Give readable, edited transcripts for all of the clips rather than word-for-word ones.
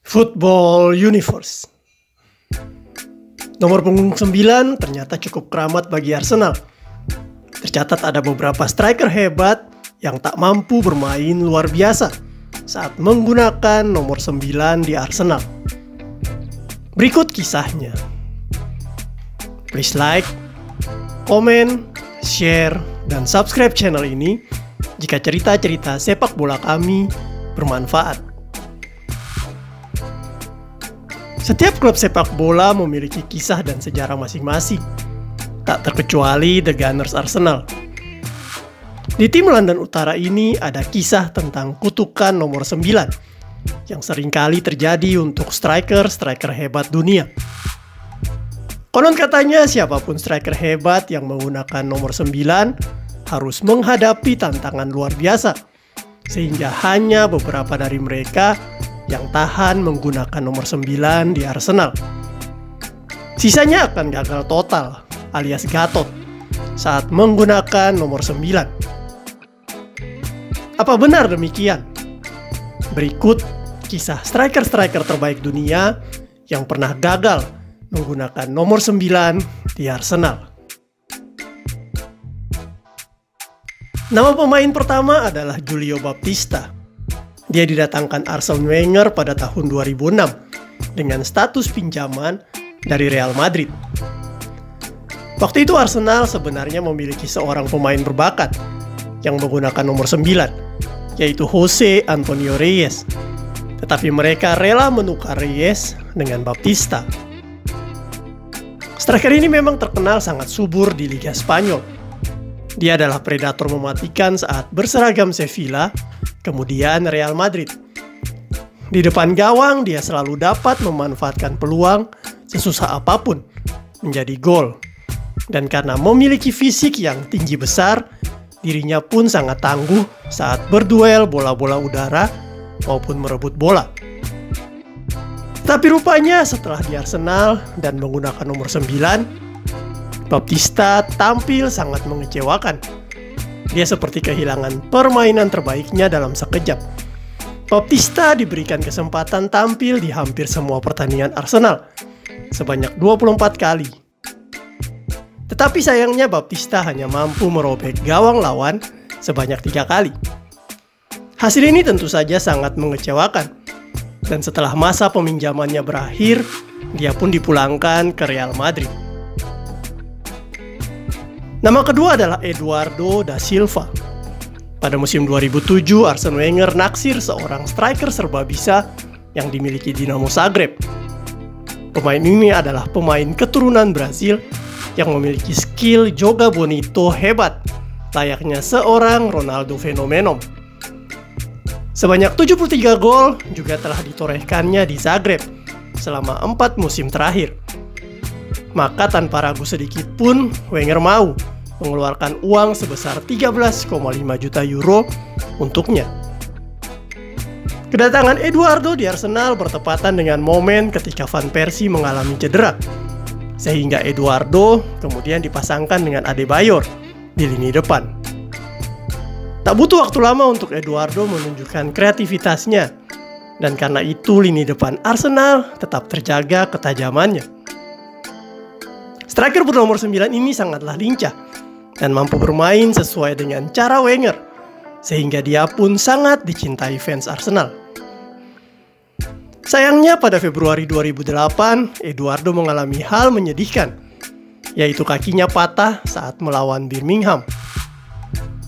Football Universe. Nomor punggung 9 ternyata cukup keramat bagi Arsenal. Tercatat ada beberapa striker hebat yang tak mampu bermain luar biasa saat menggunakan nomor 9 di Arsenal. Berikut kisahnya. Please like, komen, share, dan subscribe channel ini jika cerita-cerita sepak bola kami bermanfaat. Setiap klub sepak bola memiliki kisah dan sejarah masing-masing, tak terkecuali The Gunners Arsenal. Di tim London Utara ini ada kisah tentang kutukan nomor 9 yang seringkali terjadi untuk striker-striker hebat dunia. Konon katanya siapapun striker hebat yang menggunakan nomor 9 harus menghadapi tantangan luar biasa, sehingga hanya beberapa dari mereka yang tahan menggunakan nomor 9 di Arsenal. Sisanya akan gagal total alias gatot saat menggunakan nomor 9. Apa benar demikian? Berikut kisah striker-striker terbaik dunia yang pernah gagal menggunakan nomor 9 di Arsenal. Nama pemain pertama adalah Julio Baptista. Dia didatangkan Arsene Wenger pada tahun 2006 dengan status pinjaman dari Real Madrid. Waktu itu Arsenal sebenarnya memiliki seorang pemain berbakat yang menggunakan nomor 9, yaitu Jose Antonio Reyes. Tetapi mereka rela menukar Reyes dengan Baptista. Striker ini memang terkenal sangat subur di Liga Spanyol. Dia adalah predator mematikan saat berseragam Sevilla, kemudian Real Madrid. Di depan gawang, dia selalu dapat memanfaatkan peluang sesusah apapun menjadi gol. Dan karena memiliki fisik yang tinggi besar, dirinya pun sangat tangguh saat berduel bola-bola udara maupun merebut bola. Tapi rupanya setelah di Arsenal dan menggunakan nomor 9, Baptista tampil sangat mengecewakan. Dia seperti kehilangan permainan terbaiknya dalam sekejap. Baptista diberikan kesempatan tampil di hampir semua pertandingan Arsenal, sebanyak 24 kali. Tetapi sayangnya Baptista hanya mampu merobek gawang lawan sebanyak 3 kali. Hasil ini tentu saja sangat mengecewakan. Dan setelah masa peminjamannya berakhir, dia pun dipulangkan ke Real Madrid. Nama kedua adalah Eduardo da Silva. Pada musim 2007, Arsene Wenger naksir seorang striker serba bisa yang dimiliki Dinamo Zagreb. Pemain ini adalah pemain keturunan Brazil yang memiliki skill joga bonito hebat, layaknya seorang Ronaldo fenomenon. Sebanyak 73 gol juga telah ditorehkannya di Zagreb selama 4 musim terakhir. Maka tanpa ragu sedikit pun, Wenger mau mengeluarkan uang sebesar 13,5 juta euro untuknya. Kedatangan Eduardo di Arsenal bertepatan dengan momen ketika Van Persie mengalami cedera, sehingga Eduardo kemudian dipasangkan dengan Adebayor di lini depan. Tak butuh waktu lama untuk Eduardo menunjukkan kreativitasnya, dan karena itu lini depan Arsenal tetap terjaga ketajamannya. Striker bernomor 9 ini sangatlah lincah dan mampu bermain sesuai dengan cara Wenger, sehingga dia pun sangat dicintai fans Arsenal. Sayangnya pada Februari 2008, Eduardo mengalami hal menyedihkan, yaitu kakinya patah saat melawan Birmingham.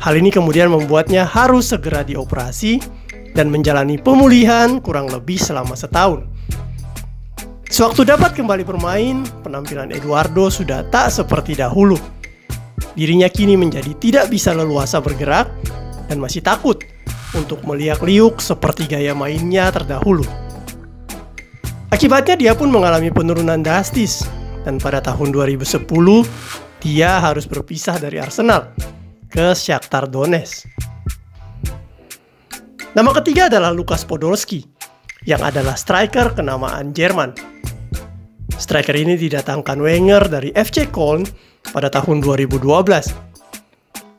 Hal ini kemudian membuatnya harus segera dioperasi dan menjalani pemulihan kurang lebih selama setahun. Sewaktu dapat kembali bermain, penampilan Eduardo sudah tak seperti dahulu. Dirinya kini menjadi tidak bisa leluasa bergerak dan masih takut untuk meliak-liuk seperti gaya mainnya terdahulu. Akibatnya dia pun mengalami penurunan drastis, dan pada tahun 2010 dia harus berpisah dari Arsenal ke Shakhtar Donetsk. Nama ketiga adalah Lukas Podolski, yang adalah striker kenamaan Jerman. Striker ini didatangkan Wenger dari FC Köln pada tahun 2012.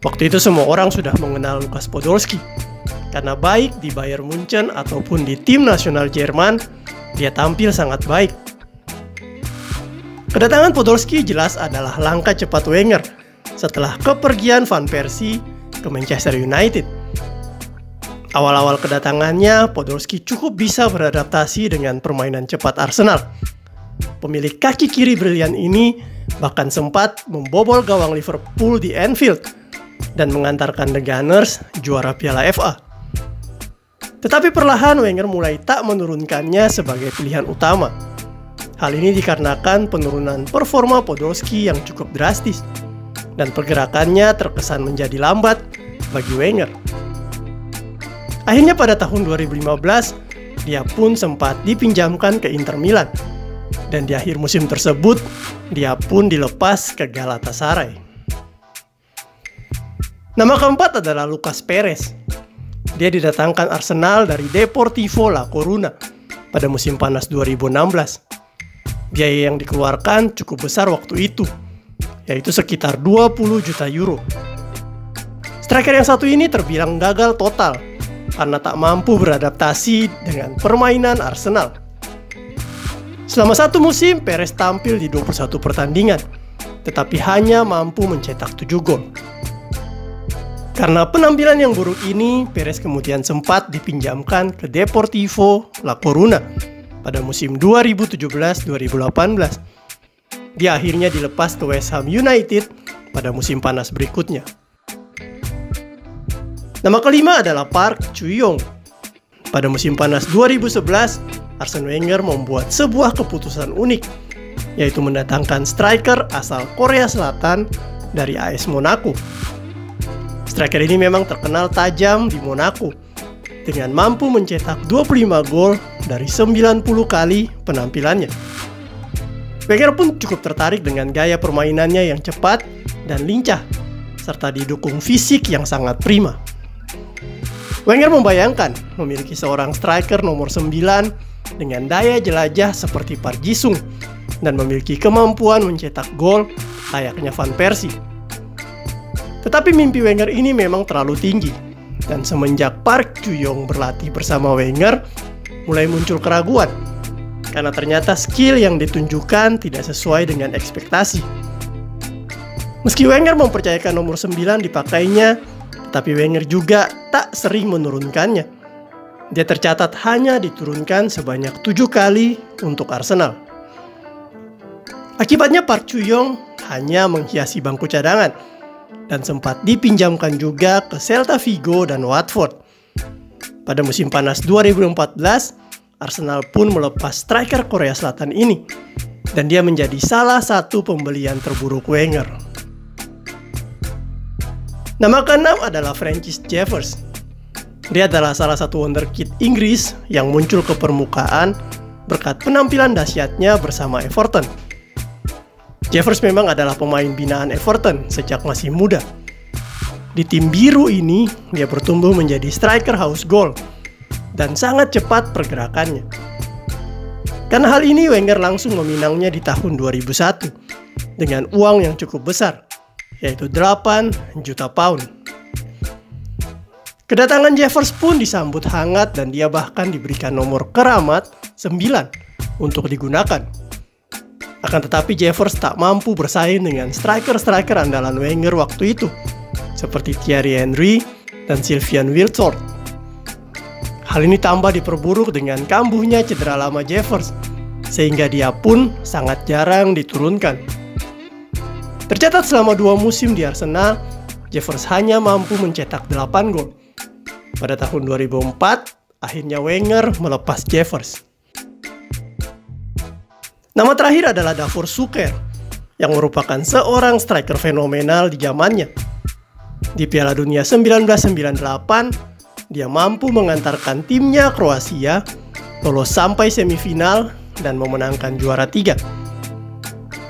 Waktu itu semua orang sudah mengenal Lukas Podolski, karena baik di Bayern Munchen ataupun di tim nasional Jerman, dia tampil sangat baik. Kedatangan Podolski jelas adalah langkah cepat Wenger setelah kepergian Van Persie ke Manchester United. Awal-awal kedatangannya, Podolski cukup bisa beradaptasi dengan permainan cepat Arsenal. Pemilik kaki kiri brilian ini bahkan sempat membobol gawang Liverpool di Anfield dan mengantarkan The Gunners juara Piala FA. Tetapi perlahan Wenger mulai tak menurunkannya sebagai pilihan utama. Hal ini dikarenakan penurunan performa Podolski yang cukup drastis dan pergerakannya terkesan menjadi lambat bagi Wenger. Akhirnya pada tahun 2015, dia pun sempat dipinjamkan ke Inter Milan. Dan di akhir musim tersebut, dia pun dilepas ke Galatasaray. Nama keempat adalah Lucas Perez. Dia didatangkan Arsenal dari Deportivo La Coruna pada musim panas 2016. Biaya yang dikeluarkan cukup besar waktu itu, yaitu sekitar 20 juta euro. Striker yang satu ini terbilang gagal total karena tak mampu beradaptasi dengan permainan Arsenal. Selama satu musim, Perez tampil di 21 pertandingan, tetapi hanya mampu mencetak 7 gol. Karena penampilan yang buruk ini, Perez kemudian sempat dipinjamkan ke Deportivo La Coruna pada musim 2017-2018. Dia akhirnya dilepas ke West Ham United pada musim panas berikutnya. Nama kelima adalah Park Chu-young. Pada musim panas 2011, Arsene Wenger membuat sebuah keputusan unik, yaitu mendatangkan striker asal Korea Selatan dari AS Monaco. Striker ini memang terkenal tajam di Monaco, dengan mampu mencetak 25 gol dari 90 kali penampilannya. Wenger pun cukup tertarik dengan gaya permainannya yang cepat dan lincah, serta didukung fisik yang sangat prima. Wenger membayangkan memiliki seorang striker nomor 9 dengan daya jelajah seperti Park Ji-sung dan memiliki kemampuan mencetak gol layaknya Van Persie. Tetapi mimpi Wenger ini memang terlalu tinggi, dan semenjak Park Chu-young berlatih bersama Wenger, mulai muncul keraguan karena ternyata skill yang ditunjukkan tidak sesuai dengan ekspektasi. Meski Wenger mempercayakan nomor 9 dipakainya, tapi Wenger juga tak sering menurunkannya. Dia tercatat hanya diturunkan sebanyak 7 kali untuk Arsenal. Akibatnya Park Chu-young hanya menghiasi bangku cadangan dan sempat dipinjamkan juga ke Celta Vigo dan Watford. Pada musim panas 2014, Arsenal pun melepas striker Korea Selatan ini, dan dia menjadi salah satu pembelian terburuk Wenger. Nama keenam adalah Francis Jeffers. Dia adalah salah satu wonderkid Inggris yang muncul ke permukaan berkat penampilan dahsyatnya bersama Everton. Jeffers memang adalah pemain binaan Everton sejak masih muda. Di tim biru ini, dia bertumbuh menjadi striker haus gol dan sangat cepat pergerakannya. Karena hal ini, Wenger langsung meminangnya di tahun 2001 dengan uang yang cukup besar, yaitu 8 juta pound. Kedatangan Jeffers pun disambut hangat dan dia bahkan diberikan nomor keramat 9 untuk digunakan. Akan tetapi Jeffers tak mampu bersaing dengan striker-striker andalan Wenger waktu itu, seperti Thierry Henry dan Sylvain Wiltord. Hal ini tambah diperburuk dengan kambuhnya cedera lama Jeffers, sehingga dia pun sangat jarang diturunkan. Tercatat selama 2 musim di Arsenal, Jeffers hanya mampu mencetak 8 gol. Pada tahun 2004, akhirnya Wenger melepas Jeffers. Nama terakhir adalah Davor Suker, yang merupakan seorang striker fenomenal di zamannya. Di Piala Dunia 1998, dia mampu mengantarkan timnya Kroasia lolos sampai semifinal dan memenangkan juara 3.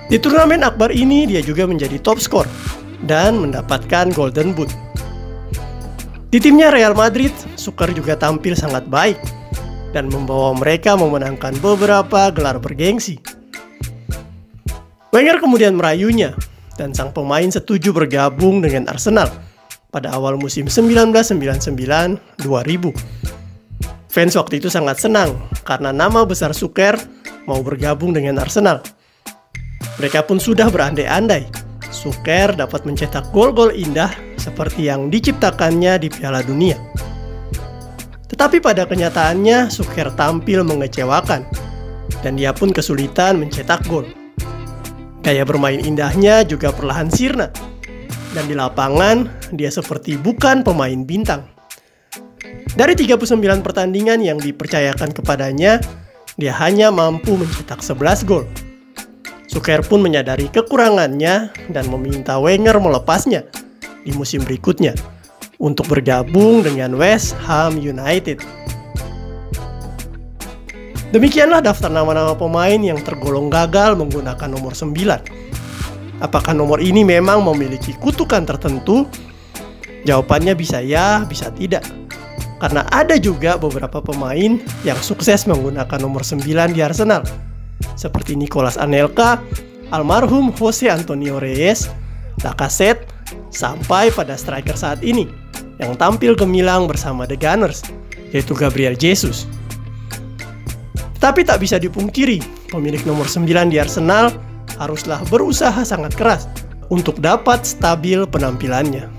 Di turnamen akbar ini, dia juga menjadi top skor dan mendapatkan Golden Boot. Di timnya Real Madrid, Suker juga tampil sangat baik dan membawa mereka memenangkan beberapa gelar bergengsi. Wenger kemudian merayunya dan sang pemain setuju bergabung dengan Arsenal pada awal musim 1999-2000. Fans waktu itu sangat senang karena nama besar Suker mau bergabung dengan Arsenal. Mereka pun sudah berandai-andai Suker dapat mencetak gol-gol indah seperti yang diciptakannya di Piala Dunia. Tetapi pada kenyataannya Suker tampil mengecewakan dan dia pun kesulitan mencetak gol. Gaya bermain indahnya juga perlahan sirna dan di lapangan dia seperti bukan pemain bintang. Dari 39 pertandingan yang dipercayakan kepadanya, dia hanya mampu mencetak 11 gol. Suker pun menyadari kekurangannya dan meminta Wenger melepasnya di musim berikutnya untuk bergabung dengan West Ham United. Demikianlah daftar nama-nama pemain yang tergolong gagal menggunakan nomor 9. Apakah nomor ini memang memiliki kutukan tertentu? Jawabannya bisa ya, bisa tidak. Karena ada juga beberapa pemain yang sukses menggunakan nomor 9 di Arsenal, seperti Nicolas Anelka, almarhum Jose Antonio Reyes, Lacazette, sampai pada striker saat ini yang tampil gemilang bersama The Gunners, yaitu Gabriel Jesus. Tapi tak bisa dipungkiri, pemilik nomor 9 di Arsenal haruslah berusaha sangat keras untuk dapat stabil penampilannya.